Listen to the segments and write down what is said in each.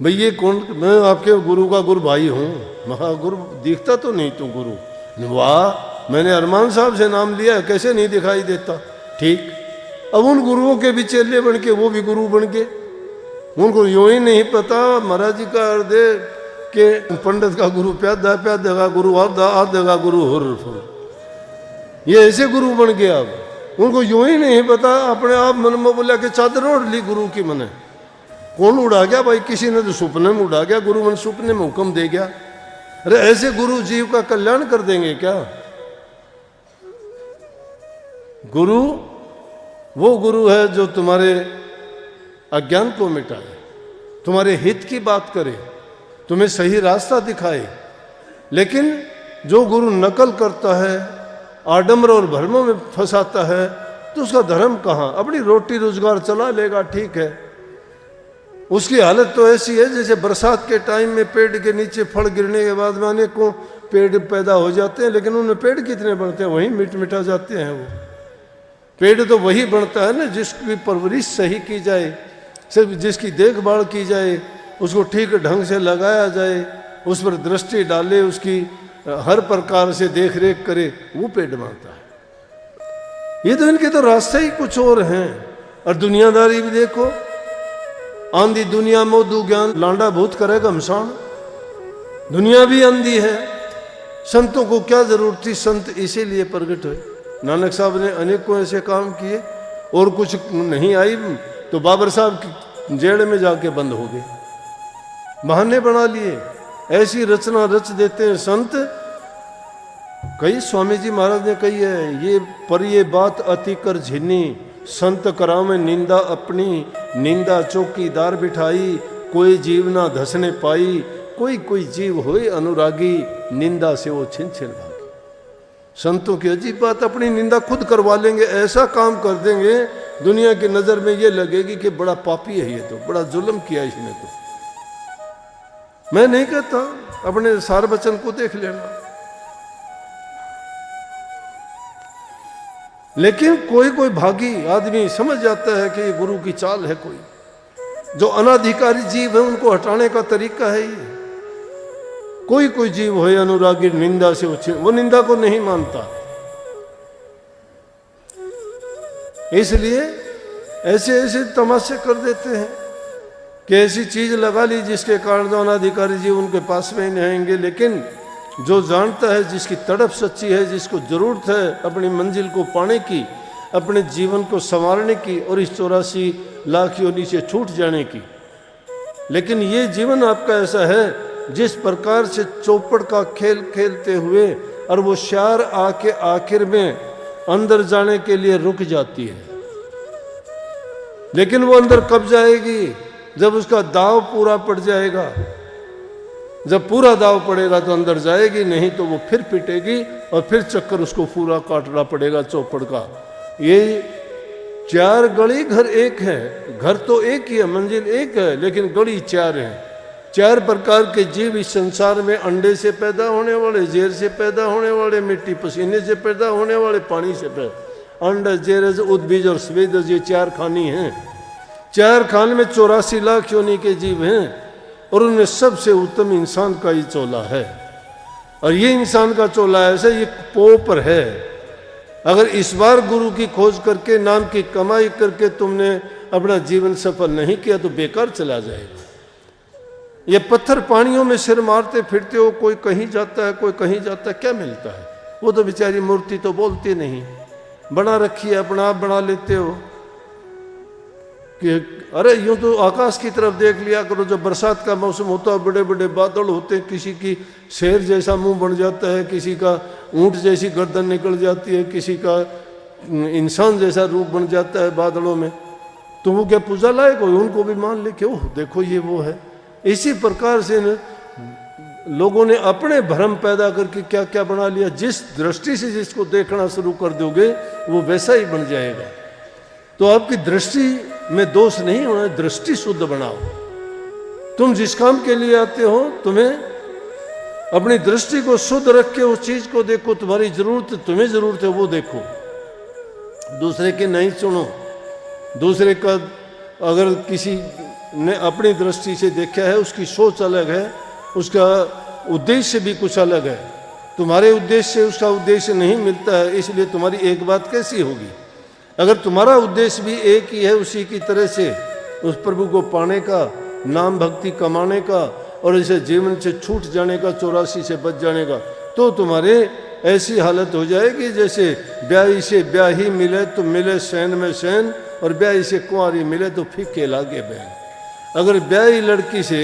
भाई ये कौन, मैं आपके गुरु का गुरु भाई हूँ। महा गुरु दिखता तो नहीं तू गुरु। वाह, मैंने अरमान साहब से नाम लिया है, कैसे नहीं दिखाई देता। ठीक, अब उन गुरुओं के भी चेले बन के वो भी गुरु बन के, उनको यूं ही नहीं पता महाराज जी का हृदय के पंडित का गुरु प्यादा, प्यादा का गुरु आधा, आधा का गुरु हुर। ये ऐसे गुरु बन गया। अब उनको यूं ही नहीं पता, अपने आप मन में बोला कि चादर ओढ़ ली गुरु की। मने कौन उड़ा गया भाई, किसी ने तो सपने में उड़ा गया, गुरु मन सपने में हुक्म दे गया। अरे ऐसे गुरु जीव का कल्याण कर देंगे क्या? गुरु वो गुरु है जो तुम्हारे अज्ञान को मिटाए, तुम्हारे हित की बात करे, तुम्हें सही रास्ता दिखाए। लेकिन जो गुरु नकल करता है, आडंबर और भ्रमों में फंसाता है, तो उसका धर्म कहाँ? अपनी रोटी रोजगार चला लेगा, ठीक है। उसकी हालत तो ऐसी है जैसे बरसात के टाइम में पेड़ के नीचे फल गिरने के बाद में अनेकों पेड़ पैदा हो जाते हैं, लेकिन उनमें पेड़ कितने बनते हैं? वहीं मिट मिटा जाते हैं। वो पेड़ तो वही बनता है ना जिसकी परवरिश सही की जाए, सिर्फ जिसकी देखभाल की जाए, उसको ठीक ढंग से लगाया जाए, उस पर दृष्टि डाले, उसकी हर प्रकार से देख रेख करे, वो पेड़ बनता है। ये तो इनके तो रास्ते ही कुछ और हैं। और दुनियादारी भी देखो, आंधी दुनिया मोदू ज्ञान लांडा भूत करेगा मसान। दुनिया भी अंधी है। संतों को क्या जरूरत थी? संत इसीलिए प्रकट हुए। नानक साहब ने अनेकों ऐसे काम किए, और कुछ नहीं आई तो बाबर साहब जेल में जाके बंद हो गए, बहाने बना लिए। ऐसी रचना रच देते हैं संत। कई स्वामी जी महाराज ने कही है, ये बात अति कर झिनी, संत करावे निंदा अपनी, निंदा चौकीदार बिठाई, कोई जीव ना धसने पाई, कोई कोई जीव होए अनुरागी, निंदा से वो छिन छिन भागी। संतों की अजीब बात, अपनी निंदा खुद करवा लेंगे, ऐसा काम कर देंगे दुनिया की नजर में ये लगेगी कि बड़ा पापी है, ये तो बड़ा जुल्म किया इसने। तो मैं नहीं कहता, अपने सार बचन को देख लेना। लेकिन कोई कोई भागी आदमी समझ जाता है कि ये गुरु की चाल है। कोई जो अनाधिकारी जीव है उनको हटाने का तरीका है ये। कोई कोई जीव हो अनुरागी, निंदा से वो निंदा को नहीं मानता। इसलिए ऐसे ऐसे तमाशे कर देते हैं कि ऐसी चीज लगा ली जिसके कारण जो अनाधिकारी जीव उनके पास में ही नहीं आएंगे। लेकिन जो जानता है, जिसकी तड़प सच्ची है, जिसको जरूरत है अपनी मंजिल को पाने की, अपने जीवन को संवारने की और इस 84 लाख योनि से छूट जाने की। लेकिन ये जीवन आपका ऐसा है जिस प्रकार से चौपड़ का खेल खेलते हुए और वो शार आके आखिर में अंदर जाने के लिए रुक जाती है, लेकिन वो अंदर कब जाएगी? जब उसका दाव पूरा पड़ जाएगा। जब पूरा दाव पड़ेगा तो अंदर जाएगी, नहीं तो वो फिर पिटेगी और फिर चक्कर उसको पूरा काटना पड़ेगा चौपड़ का। ये 4 गली घर एक है, घर तो एक ही है, मंजिल एक है, लेकिन गली 4 है। 4 प्रकार के जीव इस संसार में, अंडे से पैदा होने वाले, जेर से पैदा होने वाले, मिट्टी पसीने से पैदा होने वाले, पानी से पैदा। अंड, जेरज, उद्बीज और स्वेदज, ये 4 खानी हैं। 4 खान में 84 लाख योनि के जीव हैं, और उनमें सबसे उत्तम इंसान का ही चोला है। और ये इंसान का चोला ऐसा, ये पोपर है। अगर इस बार गुरु की खोज करके, नाम की कमाई करके तुमने अपना जीवन सफल नहीं किया तो बेकार चला जाएगा। ये पत्थर पानियों में सिर मारते फिरते हो, कोई कहीं जाता है, कोई कहीं जाता है, क्या मिलता है? वो तो बेचारी मूर्ति तो बोलती नहीं, बना रखी है, अपना आप बना लेते हो कि अरे यूं तो आकाश की तरफ देख लिया करो। जब बरसात का मौसम होता है, बड़े बड़े बादल होते हैं, किसी की शेर जैसा मुंह बन जाता है, किसी का ऊंट जैसी गर्दन निकल जाती है, किसी का इंसान जैसा रूप बन जाता है बादलों में, तो वो क्या पूजा लायक हो? उनको भी मान ले कि ओह देखो ये वो है। इसी प्रकार से लोगों ने अपने भ्रम पैदा करके क्या क्या बना लिया। जिस दृष्टि से जिसको देखना शुरू कर दोगे वो वैसा ही बन जाएगा। तो आपकी दृष्टि में दोष नहीं होना, दृष्टि शुद्ध बनाओ। तुम जिस काम के लिए आते हो, तुम्हें अपनी दृष्टि को शुद्ध रख के उस चीज को देखो। तुम्हारी जरूरत, तुम्हें जरूरत है वो देखो, दूसरे के नहीं सुनो। दूसरे का अगर किसी ने अपनी दृष्टि से देखा है, उसकी सोच अलग है, उसका उद्देश्य भी कुछ अलग है। तुम्हारे उद्देश्य से उसका उद्देश्य नहीं मिलता है, इसलिए तुम्हारी एक बात कैसी होगी? अगर तुम्हारा उद्देश्य भी एक ही है, उसी की तरह से उस प्रभु को पाने का, नाम भक्ति कमाने का और इसे जीवन से छूट जाने का, 84 से बच जाने का, तो तुम्हारे ऐसी हालत हो जाएगी जैसे ब्याही से ब्याही मिले तो मिले सैन में सैन, और ब्याही से कुंवारी मिले तो फीके लागे बहन। अगर ब्याही लड़की से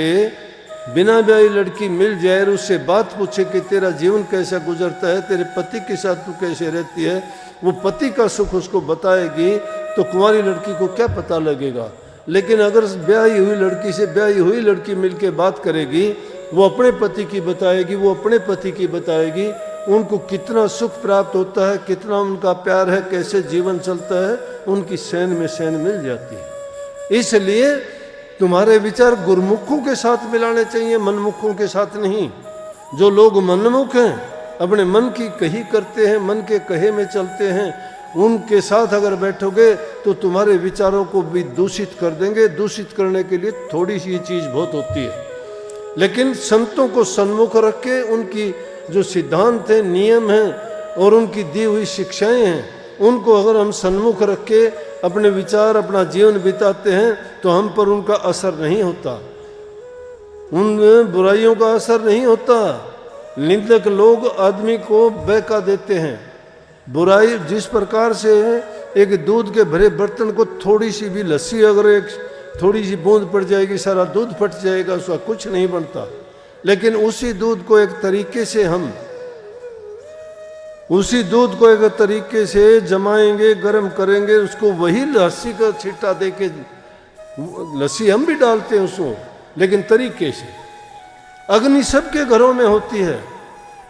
बिना ब्याही लड़की मिल जाए और उससे बात पूछे कि तेरा जीवन कैसा गुजरता है, तेरे पति के साथ तू कैसे रहती है, वो पति का सुख उसको बताएगी तो कुंवारी लड़की को क्या पता लगेगा। लेकिन अगर ब्याही हुई लड़की से ब्याही हुई लड़की मिलके बात करेगी, वो अपने पति की बताएगी, वो अपने पति की बताएगी, उनको कितना सुख प्राप्त होता है, कितना उनका प्यार है, कैसे जीवन चलता है, उनकी सैन में सैन मिल जाती है। इसलिए तुम्हारे विचार गुरुमुखों के साथ मिलाने चाहिए, मनमुखों के साथ नहीं। जो लोग मनमुख हैं, अपने मन की कही करते हैं, मन के कहे में चलते हैं, उनके साथ अगर बैठोगे तो तुम्हारे विचारों को भी दूषित कर देंगे। दूषित करने के लिए थोड़ी सी चीज़ बहुत होती है, लेकिन संतों को सन्मुख रख के उनकी जो सिद्धांत हैं, नियम हैं और उनकी दी हुई शिक्षाएं हैं, उनको अगर हम सन्मुख रख के अपने विचार, अपना जीवन बिताते हैं तो हम पर उनका असर नहीं होता, उन बुराइयों का असर नहीं होता। निंदक लोग आदमी को बहका देते हैं। बुराई जिस प्रकार से एक दूध के भरे बर्तन को थोड़ी सी भी लस्सी, अगर एक थोड़ी सी बूंद पड़ जाएगी, सारा दूध फट जाएगा, उसका कुछ नहीं बनता। लेकिन उसी दूध को एक तरीके से हम उसी दूध को एक तरीके से जमाएंगे, गर्म करेंगे, उसको वही लस्सी का छिट्टा दे के, लस्सी हम भी डालते हैं उसको, लेकिन तरीके से। अग्नि सबके घरों में होती है,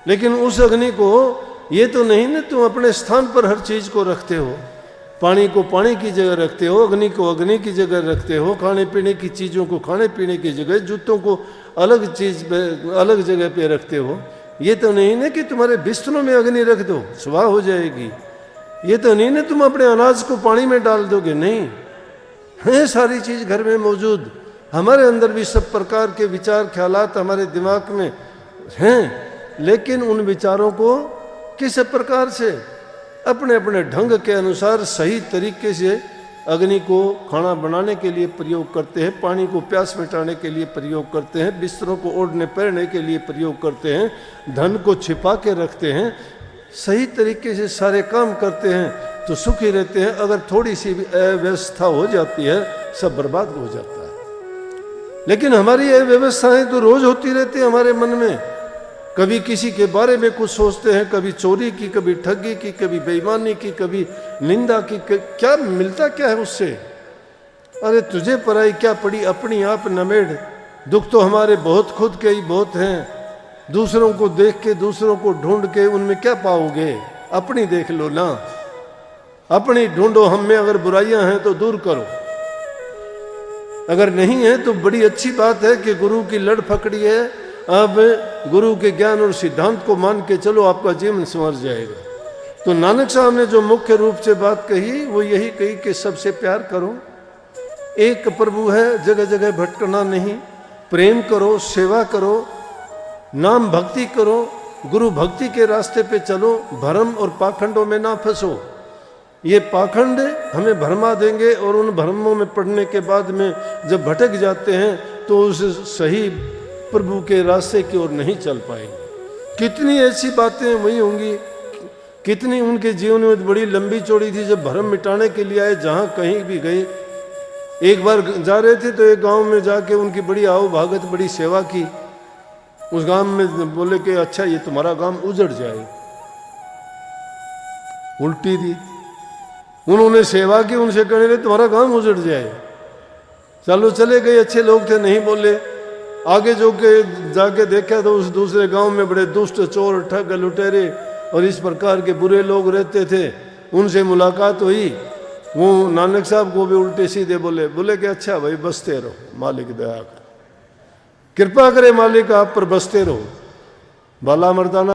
लेकिन उस अग्नि को ये तो नहीं ना तुम अपने स्थान पर हर चीज को रखते हो। पानी को पानी की जगह रखते हो, अग्नि को अग्नि की जगह रखते हो, खाने पीने की चीज़ों को खाने पीने की जगह, जूतों को अलग चीज पे, अलग जगह पे रखते हो। ये तो नहीं ना कि तुम्हारे बिस्तरों में अग्नि रख दो, स्वाह हो जाएगी। ये तो नहीं ना तुम अपने अनाज को पानी में डाल दोगे, नहीं है, सारी चीज घर में मौजूद। हमारे अंदर भी सब प्रकार के विचार ख्यालात हमारे दिमाग में हैं, लेकिन उन विचारों को किस प्रकार से अपने अपने ढंग के अनुसार सही तरीके से अग्नि को खाना बनाने के लिए प्रयोग करते हैं, पानी को प्यास मिटाने के लिए प्रयोग करते हैं, बिस्तरों को ओढ़ने पहनने के लिए प्रयोग करते हैं, धन को छिपा के रखते हैं, सही तरीके से सारे काम करते हैं तो सुखी रहते हैं। अगर थोड़ी सी भी अव्यवस्था हो जाती है, सब बर्बाद हो जाता है। लेकिन हमारी अव्यवस्थाएं तो रोज होती रहती है हमारे मन में। कभी किसी के बारे में कुछ सोचते हैं, कभी चोरी की, कभी ठगी की, कभी बेईमानी की, कभी निंदा की। क्या मिलता क्या है उससे? अरे तुझे पराई क्या पड़ी, अपनी आप नमेड़। दुख तो हमारे बहुत खुद के ही बहुत हैं। दूसरों को देख के, दूसरों को ढूंढ के उनमें क्या पाओगे? अपनी देख लो ना, अपनी ढूंढो। हम में अगर बुराइयां हैं तो दूर करो, अगर नहीं है तो बड़ी अच्छी बात है कि गुरु की लड़ पकड़ी है। अब गुरु के ज्ञान और सिद्धांत को मान के चलो, आपका जीवन संवर जाएगा। तो नानक साहब ने जो मुख्य रूप से बात कही वो यही कही कि सबसे प्यार करो, एक प्रभु है, जगह जगह भटकना नहीं, प्रेम करो, सेवा करो, नाम भक्ति करो, गुरु भक्ति के रास्ते पे चलो, भरम और पाखंडों में ना फंसो। ये पाखंड हमें भरमा देंगे और उन भ्रमों में पड़ने के बाद में जब भटक जाते हैं तो उस सही प्रभु के रास्ते की ओर नहीं चल पाएंगे। कितनी ऐसी बातें वही होंगी, कितनी उनके जीवन में बड़ी लंबी चौड़ी थी। जब भरम मिटाने के लिए आए, जहाँ कहीं भी गए, एक बार जा रहे थे तो एक गांव में जाके उनकी बड़ी आओ भागत, बड़ी सेवा की। उस गांव में बोले कि अच्छा ये तुम्हारा गांव उजड़ जाए, उल्टी दी। उन्होंने सेवा की, उनसे कहने लगे तुम्हारा गांव उजड़ जाए। चलो चले गए, अच्छे लोग थे, नहीं बोले। आगे जो के जाके देखा तो उस दूसरे गांव में बड़े दुष्ट, चोर, ठग, लुटेरे और इस प्रकार के बुरे लोग रहते थे। उनसे मुलाकात हुई। वो नानक साहब को भी उल्टे सीधे बोले कि अच्छा भाई बसते रहो, मालिक दया कर, कृपा करे मालिक आप पर, बसते रहो, बाला मर्दाना